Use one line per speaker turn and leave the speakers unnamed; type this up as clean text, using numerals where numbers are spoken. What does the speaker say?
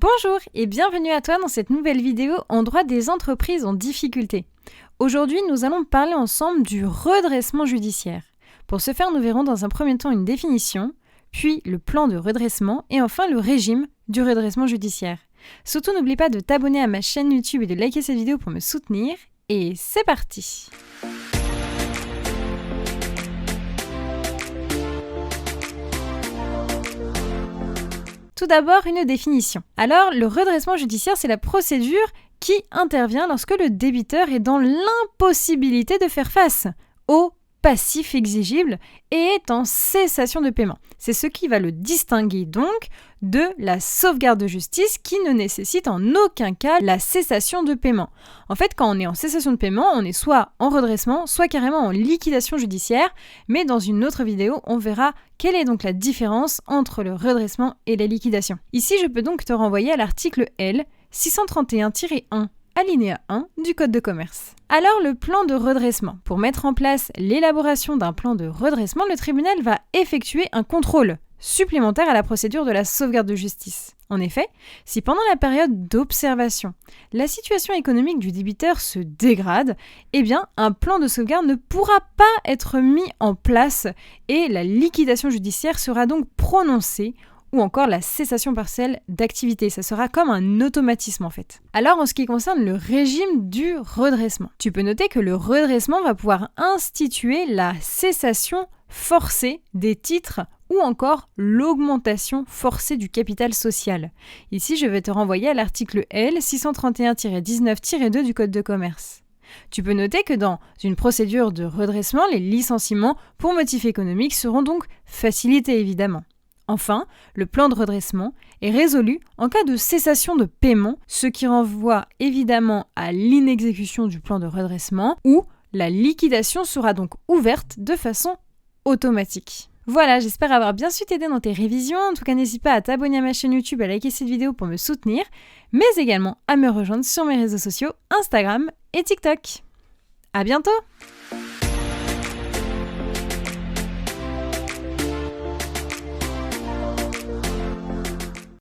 Bonjour et bienvenue à toi dans cette nouvelle vidéo en droit des entreprises en difficulté. Aujourd'hui, nous allons parler ensemble du redressement judiciaire. Pour ce faire, nous verrons dans un premier temps une définition, puis le plan de redressement et enfin le régime du redressement judiciaire. Surtout, n'oublie pas de t'abonner à ma chaîne YouTube et de liker cette vidéo pour me soutenir. Et c'est parti! Tout d'abord, une définition. Alors, le redressement judiciaire, c'est la procédure qui intervient lorsque le débiteur est dans l'impossibilité de faire face au passif exigible et est en cessation de paiement. C'est ce qui va le distinguer donc de la sauvegarde de justice qui ne nécessite en aucun cas la cessation de paiement. En fait, quand on est en cessation de paiement, on est soit en redressement, soit carrément en liquidation judiciaire, mais dans une autre vidéo, on verra quelle est donc la différence entre le redressement et la liquidation. Ici, je peux donc te renvoyer à l'article L 631-1 alinéa 1 du Code de commerce. Alors, le plan de redressement. Pour mettre en place l'élaboration d'un plan de redressement, le tribunal va effectuer un contrôle supplémentaire à la procédure de la sauvegarde de justice. En effet, si pendant la période d'observation, la situation économique du débiteur se dégrade, eh bien, un plan de sauvegarde ne pourra pas être mis en place et la liquidation judiciaire sera donc prononcée ou encore la cessation partielle d'activité. Ça sera comme un automatisme en fait. Alors en ce qui concerne le régime du redressement, tu peux noter que le redressement va pouvoir instituer la cessation forcée des titres ou encore l'augmentation forcée du capital social. Ici, je vais te renvoyer à l'article L 631-19-2 du Code de commerce. Tu peux noter que dans une procédure de redressement, les licenciements pour motif économique seront donc facilités évidemment. Enfin, le plan de redressement est résolu en cas de cessation de paiement, ce qui renvoie évidemment à l'inexécution du plan de redressement où la liquidation sera donc ouverte de façon automatique. Voilà, j'espère avoir bien su t'aider dans tes révisions. En tout cas, n'hésite pas à t'abonner à ma chaîne YouTube, à liker cette vidéo pour me soutenir, mais également à me rejoindre sur mes réseaux sociaux Instagram et TikTok. À bientôt!